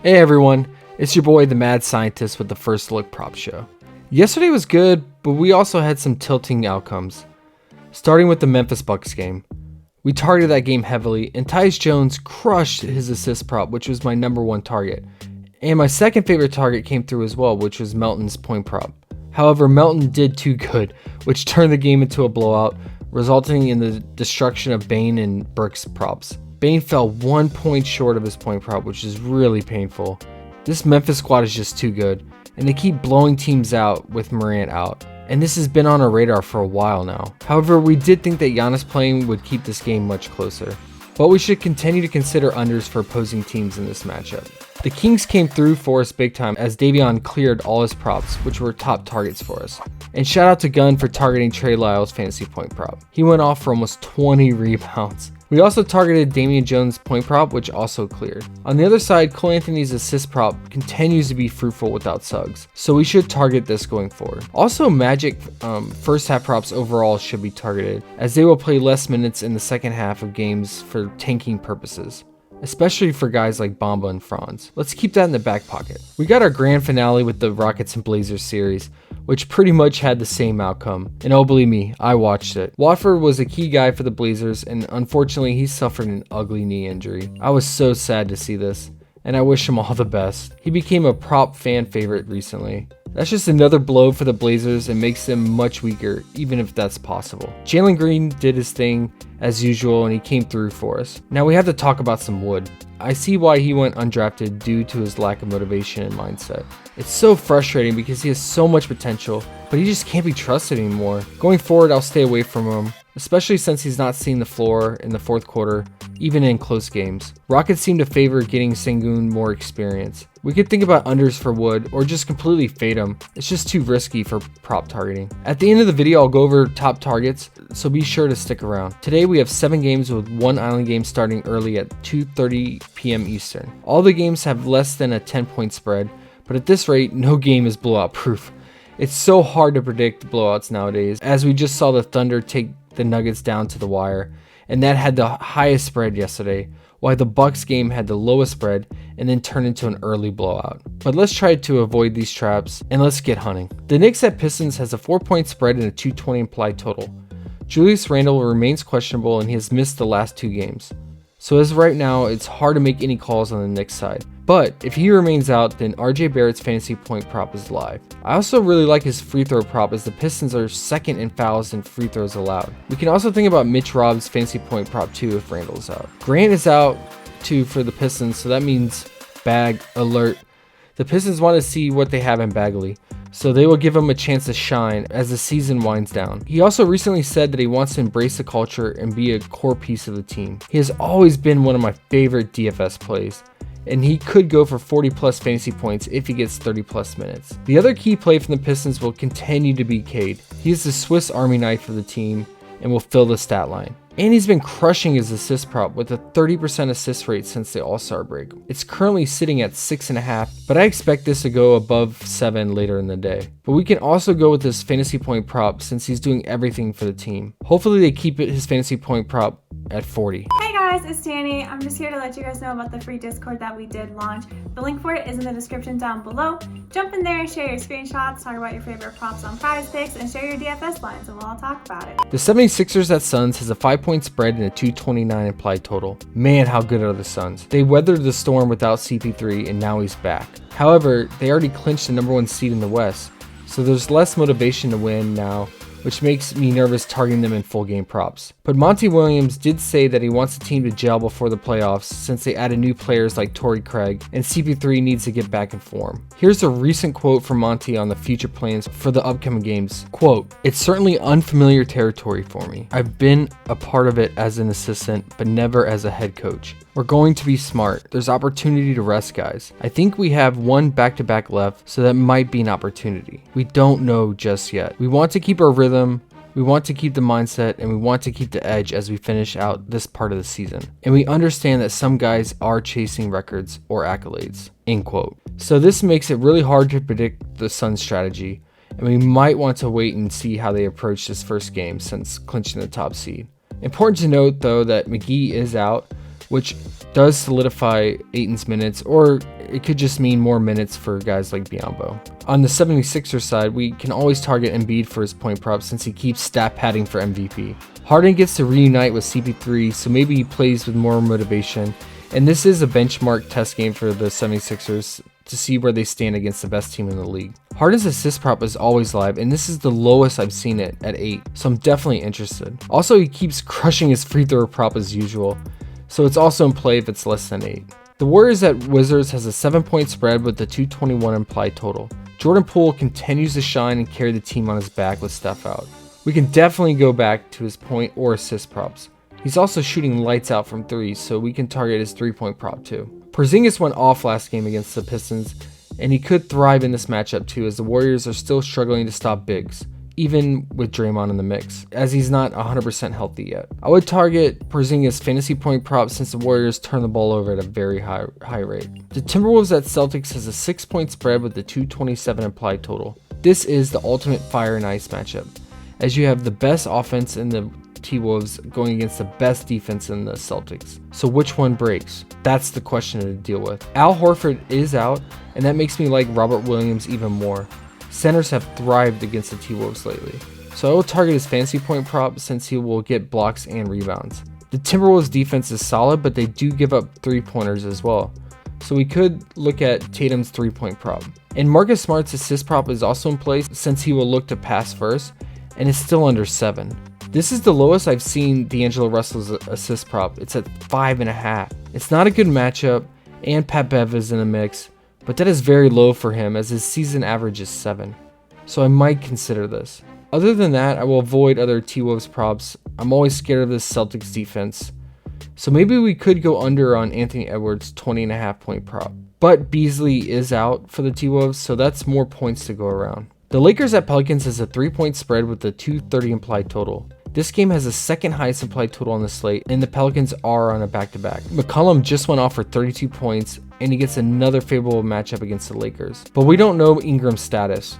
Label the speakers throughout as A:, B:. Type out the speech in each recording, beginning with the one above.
A: Hey everyone, it's your boy the Mad Scientist with the First Look Prop Show. Yesterday was good, but we also had some tilting outcomes. Starting with the Memphis Bucks game. We targeted that game heavily, and Tyus Jones crushed his assist prop, which was my number one target. And my second favorite target came through as well, which was Melton's point prop. However, Melton did too good, which turned the game into a blowout, resulting in the destruction of Bane and Burks props. Bane fell 1 point short of his point prop, which is really painful. This Memphis squad is just too good, and they keep blowing teams out with Morant out. And this has been on our radar for a while now. However, we did think that Giannis playing would keep this game much closer. But we should continue to consider unders for opposing teams in this matchup. The Kings came through for us big time as Davion cleared all his props, which were top targets for us. And shout out to Gunn for targeting Trey Lyles' fantasy point prop. He went off for almost 20 rebounds. We also targeted Damian Jones' point prop, which also cleared. On the other side, Cole Anthony's assist prop continues to be fruitful without Suggs, so we should target this going forward. Also, Magic first half props overall should be targeted, as they will play less minutes in the second half of games for tanking purposes, especially for guys like Bamba and Franz. Let's keep that in the back pocket. We got our grand finale with the Rockets and Blazers series, which pretty much had the same outcome. And oh, believe me, I watched it. Watford was a key guy for the Blazers, and unfortunately, he suffered an ugly knee injury. I was so sad to see this, and I wish him all the best. He became a prop fan favorite recently. That's just another blow for the Blazers and makes them much weaker, even if that's possible. Jalen Green did his thing as usual, and he came through for us. Now we have to talk about some Wood. I see why he went undrafted due to his lack of motivation and mindset. It's so frustrating because he has so much potential, but he just can't be trusted anymore. Going forward, I'll stay away from him, especially since he's not seeing the floor in the fourth quarter, even in close games. Rockets seem to favor getting Sengun more experience. We could think about unders for Wood or just completely fade him. It's just too risky for prop targeting. At the end of the video, I'll go over top targets, so be sure to stick around. Today we have 7 games with one island game starting early at 2:30 p.m. Eastern. All the games have less than a 10-point spread, but at this rate, no game is blowout proof. It's so hard to predict blowouts nowadays, as we just saw the Thunder take the Nuggets down to the wire, and that had the highest spread yesterday, while the Bucks game had the lowest spread and then turned into an early blowout. But let's try to avoid these traps and let's get hunting. The Knicks at Pistons has a 4-point spread and a 220 implied total. Julius Randle remains questionable and he has missed the last 2 games. So as of right now, it's hard to make any calls on the Knicks side. But if he remains out, then RJ Barrett's fantasy point prop is live. I also really like his free throw prop, as the Pistons are second in fouls and free throws allowed. We can also think about Mitch Robb's fantasy point prop too if Randall's out. Grant is out too for the Pistons, so that means bag alert. The Pistons want to see what they have in Bagley, so they will give him a chance to shine as the season winds down. He also recently said that he wants to embrace the culture and be a core piece of the team. He has always been one of my favorite DFS plays, and he could go for 40 plus fantasy points if he gets 30 plus minutes. The other key play from the Pistons will continue to be Cade. He is the Swiss Army knife of the team and will fill the stat line. And he's been crushing his assist prop with a 30% assist rate since the All-Star break. It's currently sitting at 6.5, but I expect this to go above 7 later in the day. But we can also go with his fantasy point prop since he's doing everything for the team. Hopefully they keep his fantasy point prop at 40.
B: Hey guys, it's Tanny. I'm just here to let you guys know about the free Discord that we did launch. The link for it is in the description down below. Jump in there, share your screenshots, talk about your favorite props on Prizepicks, and share your DFS lines, and we'll all talk about it.
A: The 76ers at Suns has a 5-point spread and a 229 implied total. Man, how good are the Suns. They weathered the storm without CP3 and now he's back. However, they already clinched the number 1 seed in the West, so there's less motivation to win now, which makes me nervous targeting them in full game props. But Monty Williams did say that he wants the team to gel before the playoffs since they added new players like Torrey Craig, and CP3 needs to get back in form. Here's a recent quote from Monty on the future plans for the upcoming games. Quote, "It's certainly unfamiliar territory for me. I've been a part of it as an assistant, but never as a head coach. We're going to be smart. There's opportunity to rest guys. I think we have 1 back-to-back left, so that might be an opportunity. We don't know just yet. We want to keep our rhythm, we want to keep the mindset, and we want to keep the edge as we finish out this part of the season. And we understand that some guys are chasing records or accolades." End quote. So this makes it really hard to predict the Suns' strategy, and we might want to wait and see how they approach this first game since clinching the top seed. Important to note though that McGee is out, which does solidify Ayton's minutes, or it could just mean more minutes for guys like Biyombo. On the 76ers side, we can always target Embiid for his point prop since he keeps stat padding for MVP. Harden gets to reunite with CP3, so maybe he plays with more motivation, and this is a benchmark test game for the 76ers to see where they stand against the best team in the league. Harden's assist prop is always live, and this is the lowest I've seen it at 8, so I'm definitely interested. Also, he keeps crushing his free throw prop as usual, so it's also in play if it's less than 8. The Warriors at Wizards has a 7-point spread with the 221 implied total. Jordan Poole continues to shine and carry the team on his back with Steph out. We can definitely go back to his point or assist props. He's also shooting lights out from 3, so we can target his 3-point prop too. Porzingis went off last game against the Pistons, and he could thrive in this matchup too, as the Warriors are still struggling to stop bigs, even with Draymond in the mix, as he's not 100% healthy yet. I would target Porzingis' fantasy point prop since the Warriors turn the ball over at a very high rate. The Timberwolves at Celtics has a 6-point spread with the 227 implied total. This is the ultimate fire and ice matchup, as you have the best offense in the T-Wolves going against the best defense in the Celtics. So which one breaks? That's the question to deal with. Al Horford is out, and that makes me like Robert Williams even more. Centers have thrived against the T-Wolves lately, so I will target his fantasy point prop since he will get blocks and rebounds. The Timberwolves defense is solid, but they do give up 3-pointers as well, so we could look at Tatum's 3-point prop. And Marcus Smart's assist prop is also in place since he will look to pass first, and is still under 7. This is the lowest I've seen D'Angelo Russell's assist prop. It's at 5.5. It's not a good matchup, and Pat Bev is in the mix, but that is very low for him as his season average is 7. So I might consider this. Other than that, I will avoid other T-Wolves props. I'm always scared of this Celtics defense. So maybe we could go under on Anthony Edwards' 20.5 point prop. But Beasley is out for the T-Wolves, so that's more points to go around. The Lakers at Pelicans has a 3-point spread with the 230 implied total. This game has the second highest implied total on the slate, and the Pelicans are on a back-to-back. McCollum just went off for 32 points, and he gets another favorable matchup against the Lakers. But we don't know Ingram's status,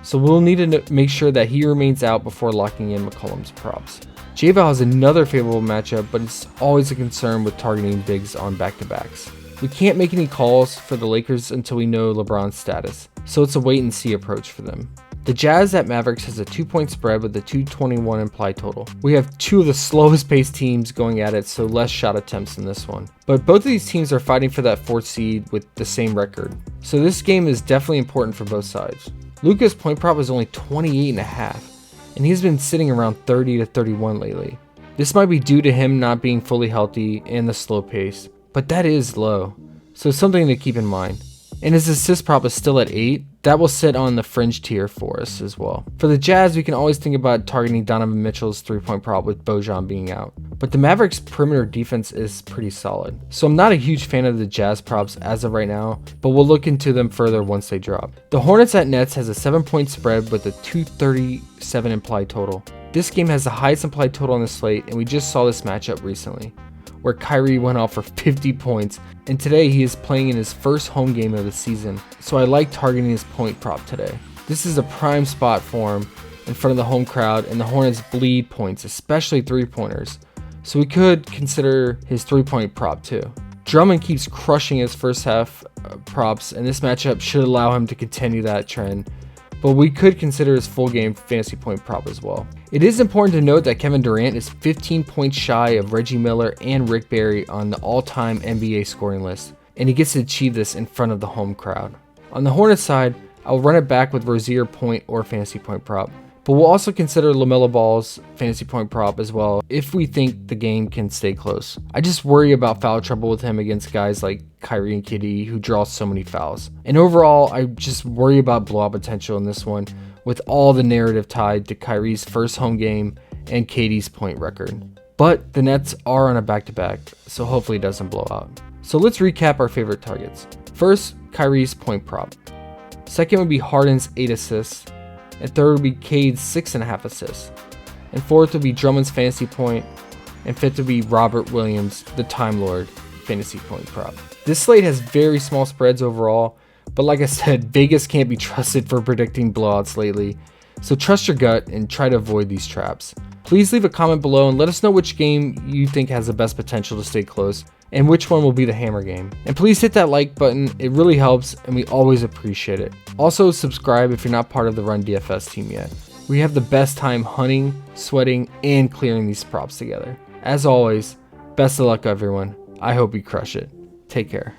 A: so we'll need to make sure that he remains out before locking in McCollum's props. J-Val has another favorable matchup, but it's always a concern with targeting bigs on back-to-backs. We can't make any calls for the Lakers until we know LeBron's status, so it's a wait-and-see approach for them. The Jazz at Mavericks has a 2-point spread with a 221 implied total. We have two of the slowest paced teams going at it, so less shot attempts in this one. But both of these teams are fighting for that 4th seed with the same record, so this game is definitely important for both sides. Luka's point prop is only 28.5, and he's been sitting around 30 to 31 lately. This might be due to him not being fully healthy and the slow pace, but that is low, so something to keep in mind. And his assist prop is still at 8. That will sit on the fringe tier for us as well. For the Jazz, we can always think about targeting Donovan Mitchell's 3-point prop with Bojan being out. But the Mavericks' perimeter defense is pretty solid. So I'm not a huge fan of the Jazz props as of right now, but we'll look into them further once they drop. The Hornets at Nets has a 7-point spread with a 237 implied total. This game has the highest implied total on the slate, and we just saw this matchup recently, where Kyrie went off for 50 points, and today he is playing in his first home game of the season, so I like targeting his point prop today. This is a prime spot for him in front of the home crowd, and the Hornets bleed points, especially 3-pointers, so we could consider his 3-point prop too. Drummond keeps crushing his first half props, and this matchup should allow him to continue that trend, but we could consider his full game fantasy point prop as well. It is important to note that Kevin Durant is 15 points shy of Reggie Miller and Rick Barry on the all-time NBA scoring list, and he gets to achieve this in front of the home crowd. On the Hornets side, I'll run it back with Rozier point or fantasy point prop, but we'll also consider LaMelo Ball's fantasy point prop as well if we think the game can stay close. I just worry about foul trouble with him against guys like Kyrie and KD who draw so many fouls. And overall, I just worry about blowout potential in this one with all the narrative tied to Kyrie's first home game and KD's point record. But the Nets are on a back-to-back, so hopefully it doesn't blow out. So let's recap our favorite targets. First, Kyrie's point prop. Second would be Harden's 8 assists. And third would be Cade's 6.5 assists. And fourth would be Drummond's fantasy point. And fifth would be Robert Williams, the Time Lord, fantasy point prop. This slate has very small spreads overall, but like I said, Vegas can't be trusted for predicting blowouts lately. So trust your gut and try to avoid these traps. Please leave a comment below and let us know which game you think has the best potential to stay close and which one will be the hammer game. And please hit that like button, it really helps and we always appreciate it. Also subscribe if you're not part of the Run DFS team yet. We have the best time hunting, sweating, and clearing these props together. As always, best of luck everyone. I hope you crush it. Take care.